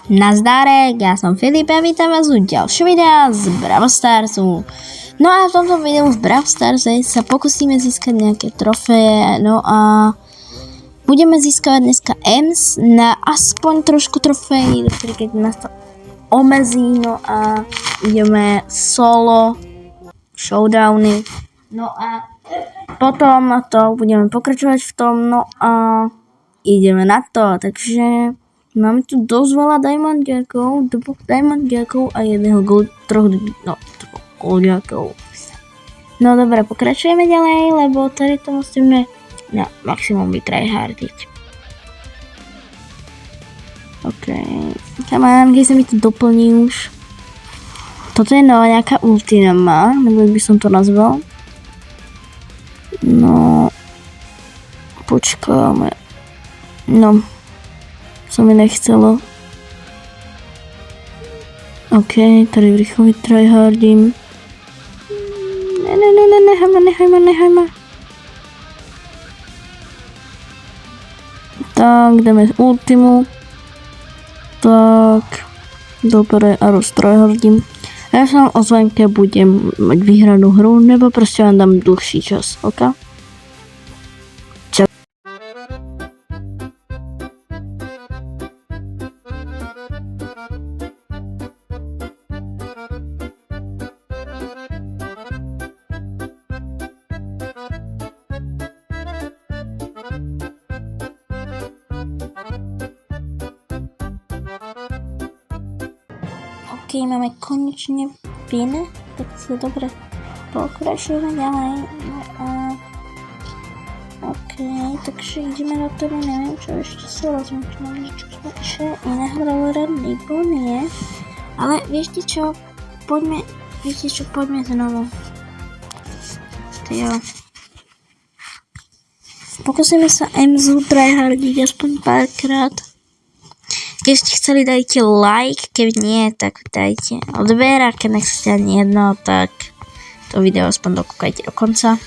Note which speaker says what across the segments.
Speaker 1: Nazdárek, ja som Filip a vítam vás u ďalšieho videa z Brawl Starsu. No a v tomto videu v Brawl Starse sa pokúsime získať nejaké trofeje, no a budeme získavať dneska EMS na aspoň trošku trofejí, keď nás to omezí, no a ideme solo showdowny, no a potom to budeme pokračovať v tom, no a ideme na to, takže máme tu dosť veľa diamondiakov, 2 diamondiakov a jedného troch goldiakov. No dobre, pokračujeme ďalej, lebo tady to musíme na maximum vytryhardiť. OK, come keď sa mi to doplní už. Toto je nová nejaká ultima, nebo by som to nazval. No, počkáme. No, co mi nechcelo. OK, tady rýchlo vytryhardím. Nechaj ma. Tak, jdeme z ultimu. Tak, dobre, a roztryhardím. Ja sa ozvem, keď budem mať vyhranú hru, nebo proste vám dám dlhší čas, OK? OK, máme konečne pin, tak sa dobre pokračujeme ďalej. No a OK, takže ideme na to, neviem čo ešte sa rozmýšľam, čo sme ešte iného brawlera nebo nie. Ale viete čo, poďme znovu. To jo. Pokúsime sa EMSu tryhardiť aspoň párkrát. Keď ste chceli, dajte like, keď nie, tak dajte odber, a keď nechcete ani jedno, tak to video aspoň dokúkajte do konca.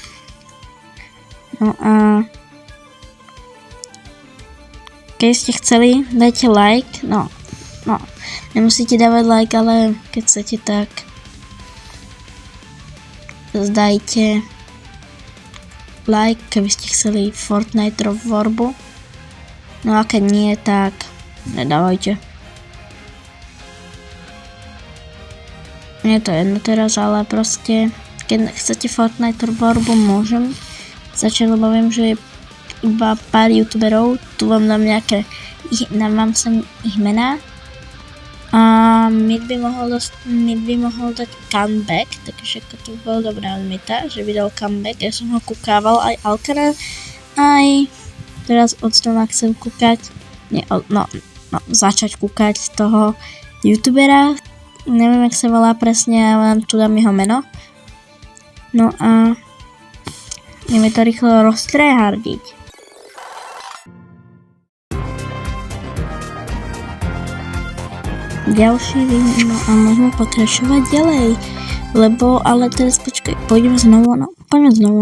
Speaker 1: No a keď ste chceli, dajte like, no, nemusíte dávať like, ale keď chcete, tak dajte like, keby ste chceli Fortnite vorbu. No a keď nie, tak nedávajte. Nie je to jedno teraz, ale proste keď chcete Fortnite vorbu, môžem začať, lebo viem, že je iba pár youtuberov. Tu vám dám nejaké, vám sem ich mená. A Mid by mohol dať comeback, takže to bol dobrá odmieta, že by dal comeback. Ja som ho kúkával aj Alkana, aj teraz odstrom chcem kúkať, začať kúkať toho youtubera. Neviem, jak sa volá presne, ale tu dám jeho meno. No a ideme to rýchlo roztryhardiť. Ďalší no a môžeme pokračovať ďalej, lebo, ale teraz počkaj, poďme znovu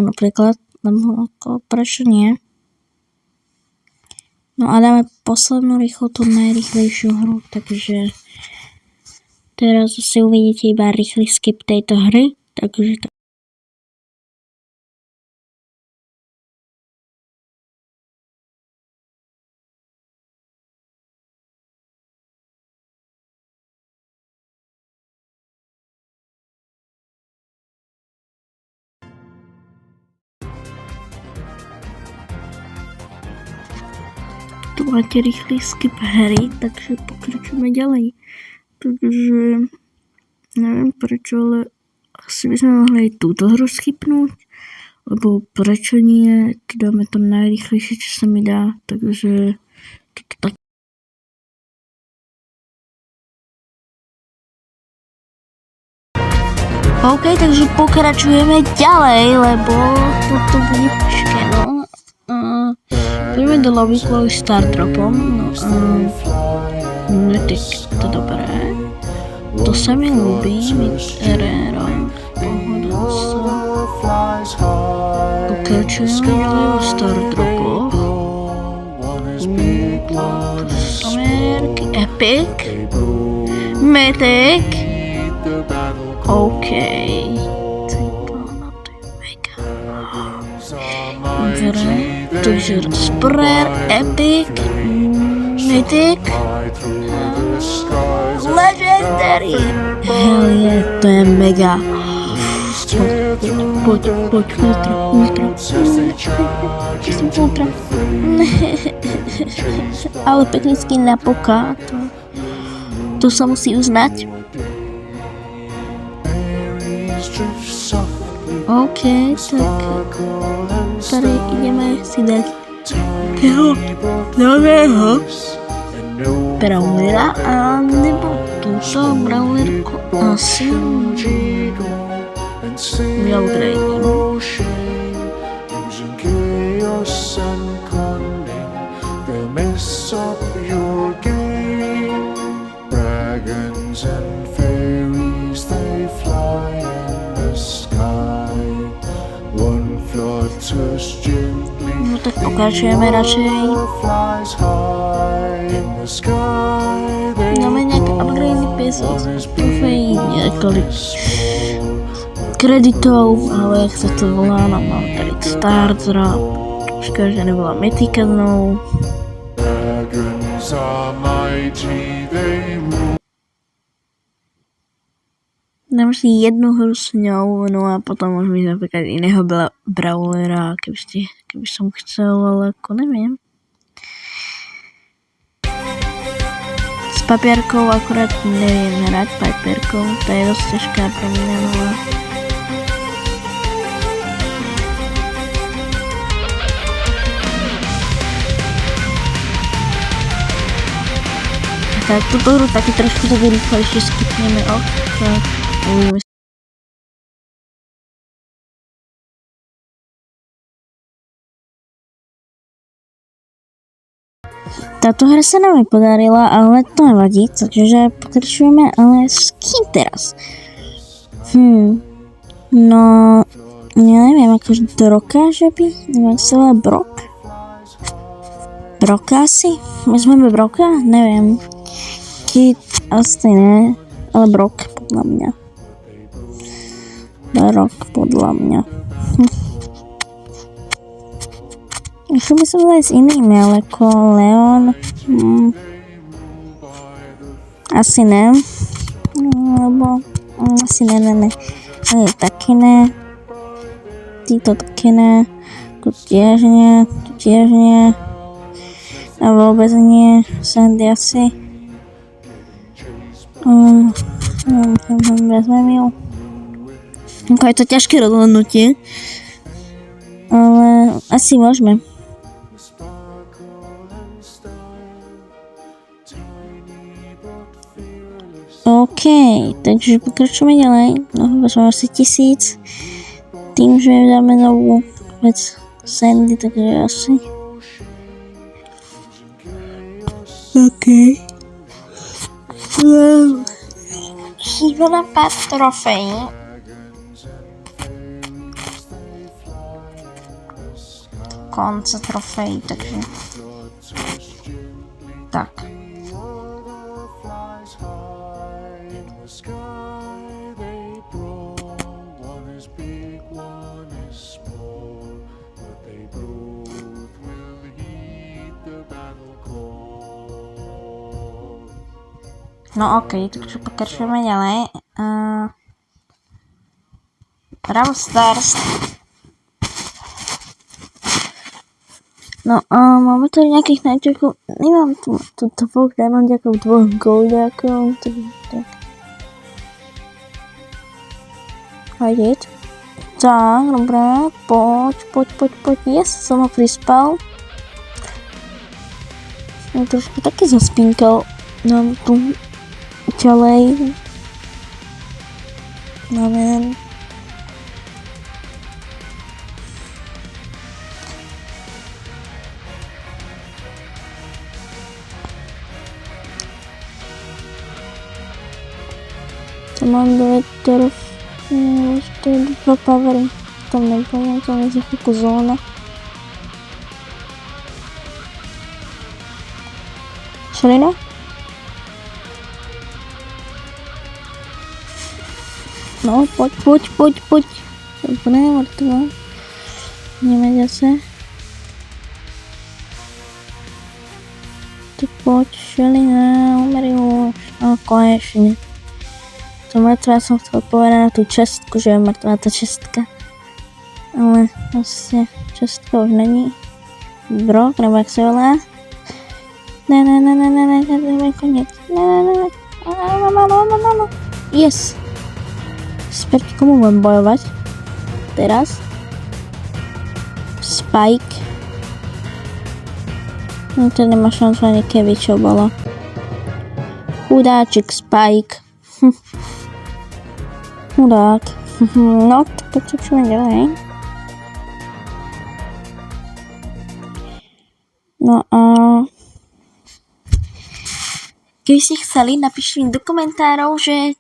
Speaker 1: napríklad, lebo ako, prečo nie? No a dáme poslednú rýchlo tú najrýchlejšiu hru, takže teraz si uvidíte iba rýchly skip tejto hry, takže tu máte rýchly skip hry, takže pokračujeme ďalej. Takže neviem prečo, ale asi by sme mohli aj túto hru skipnúť, lebo prečo nie, tu dáme to najrýchlejšie, čo sa mi dá, takže toto tak. OK, takže pokračujeme ďalej, lebo toto bude ťažké, no. Poďme do lobby kvôli Stardropom, no a mytik, to dobré. To sa mi ľúbi, Mid-Erero, pohoda sa. Pokračujeme ďalej o Stardropoch. Ameriky, Epic, Mythic. OK. Takže Sprer, Epic, Mythic, Legendary. Hell yeah, to je mega. Pojď, ultra. Ale pekný skin na poka, to sa musí uznať. OK, tak tady ideme si dať nového Brawlera a nebo túto Brawlerku asi upgrade. No tak pokračujeme radšej. Dáme nejaké upgrade piesoc, trofejí, niekoľko kreditov, ale jak sa to volá, no mám tady startera. Škoda, že nebola Mythika znovu. Dám si jednu hru s ňou, no a potom môžem ísť napríklad iného Brawlera, keby som chcel, ale ako neviem. S papierkou akurát neviem hrať papierkou, to je dosť ťažká pre mňa, no a tak túto hru taky trošku tak rýchlejšie skipneme, tak uvidíme. Táto hra sa nám podarila, ale to nevadí, takže pokračujeme, ale s kým teraz? No, ja neviem, akože Broka, že by? Neviem, sa volá Brok? Broka asi? Vezmeme Broka? Neviem. Kit asi ne, ale Brok podľa mňa. Brok podľa mňa. Išlo by som aj s inými, ale ako Leon. Asi ne. Lebo asi ne. Ale taky ne. Títo taky ne. Tu tiež nie. A vôbec nie. Sandy asi. Vezmem ju. Je to ťažké rozhodnutie. Ale asi môžeme. OK, takže pokračujeme ďalej. No, vezmeme asi 1000. Tým, že dáme novú vec Sandy, takže asi. OK. Chýba nám pár trofejí. Konce trofejí, takže tak. No ok, takže pokračujeme ďalej. Brawl Stars. No a máme tu nejakých najťakov, nemám tu dvoch diamondiakov, dvoch goldiakov, tak. Hajdeť. Tak, dobré, poď, yes, som ho prispal. Trošku taky zaspinkal nám tu ďalej. Amen. To mám 9 ešte 2 powery. Tam nepoviem, to je za chvíľku zóna. Šelina? No, poď. Dobre, mŕtva. Ideme zase. Tak poď, Šelina, umri už. No, konečne. To mŕtva som chcel povedať na tú čestku, že je mŕtva tá čestka. Ale vlastne čestka už není. Bro, nebo jak se volá? Ne, koniec. Ne. No. Yes. Proti komu budem bojovať? Teraz. Spike. No to nemá šancu ani keby čo bolo. Chudáčik Spike. Chudák. No, tak pokračujeme ďalej. No a keby ste chceli, napíšte mi do komentárov, že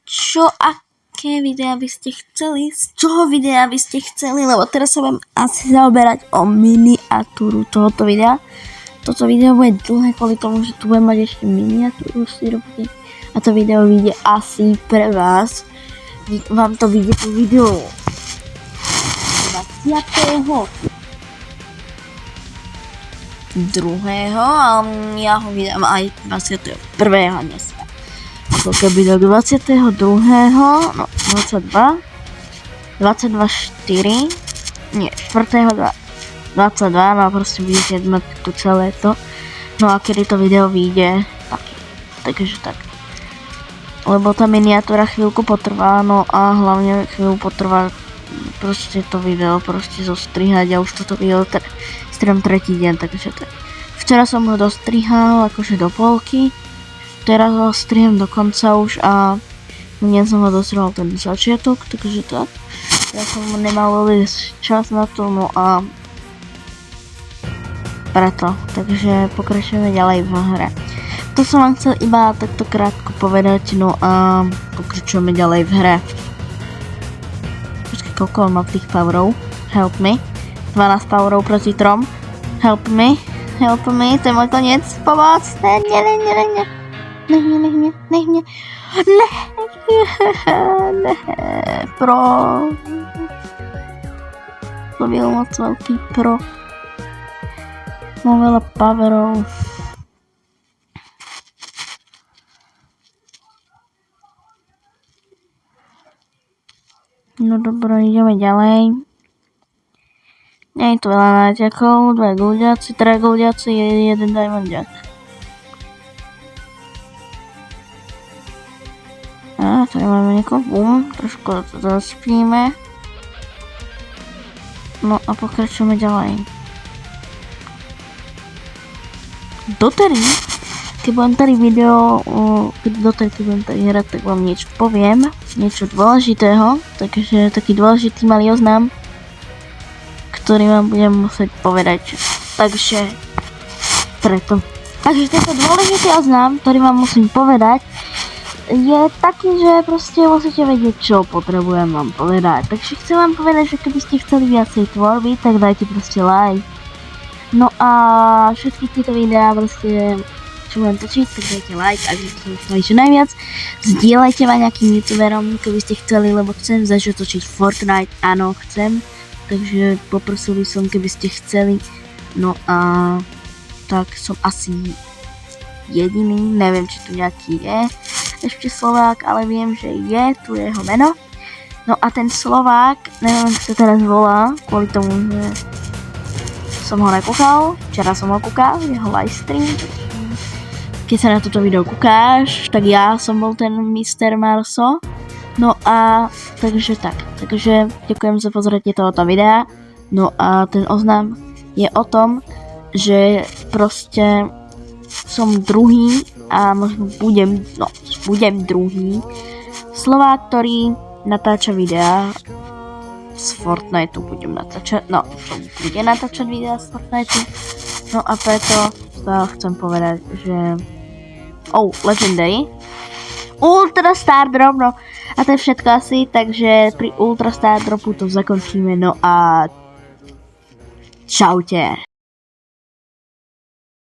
Speaker 1: aké videá by ste chceli, z čoho videa by ste chceli, lebo teraz sa budem asi zaoberať o miniatúru tohoto videa. Toto video bude dlhé kvôli tomu, že tu budem mať ešte miniatúru si robiť a to video vyjde asi pre vás. Vám to vyjde po videu 22. A ja ho vydám aj 21. dneska. To keby do 22. No 22. 22. 4. Nie, 4. 22. No a proste vidíte tu celé to. No a kedy to video vyjde, takže tak. Lebo tá miniatúra chvíľku potrvá, no a hlavne chvíľu potrvá proste to video proste zostrihať a už toto video striham tretí deň, takže tak. Včera som ho dostrihal akože do polky, teraz ho striham do konca už a dnes som ho dostrihal ten začiatok, takže tak. Ja som nemal vôbec čas na to, no a preto, takže pokračujeme ďalej v hre. To som vám chcel iba takto krátko povedať, no a pokračujeme ďalej v hre. Počkaj, koľko mám tých powerov? Help me. 12 powerov proti 3. Help me, to je môj koniec. Pomoc! Ne. Pro. To byl moc veľký pro. Mám veľa powerov. No dobro, ideme ďalej. Nie je tu veľa náťakov, 2 goldiaci, 3 goldiaci, 1 diamondiak. A tady máme niekoho, bum, trošku to zaspíme. No a pokračujeme ďalej. Dotedy, keď budem tady video, keď budem tady hrať, tak vám niečo poviem, niečo dôležitého, takže taký dôležitý malý oznám, ktorý vám budem musieť povedať, takže preto. Takže tento dôležitý oznám, ktorý vám musím povedať, je taký, že proste musíte vedieť, čo potrebujem vám povedať. Takže chcem vám povedať, že keby ste chceli viacej tvorby, tak dajte proste like. No a všetky tieto videá proste, čo budem točiť, tak dajte like, ak by ste chceli čo najviac. Zdieľajte ma nejakým youtuberom, keby ste chceli, lebo chcem začať točiť Fortnite, áno, chcem. Takže poprosil by som, keby ste chceli. No a tak som asi jediný, neviem, či tu nejaký je ešte Slovák, ale viem, že je, tu je jeho meno. No a ten Slovák, neviem, ako sa teraz volá, kvôli tomu, že som ho nekúkal, včera som ho kúkal, jeho livestream. Keď sa na toto video kúkáš, tak ja som bol ten Mr. Marso. No a takže tak, takže ďakujem za pozorenie tohoto videa. No a ten oznám je o tom, že proste som druhý a možno budem druhý Slovák, ktorý natáča videá z Fortniteu, bude natáčať videá z Fortniteu. No a preto sa chcem povedať, že Legendary Ultra Star Drop, no a to je všetko asi, takže pri Ultra Star Dropu to zakončíme, no a čaute.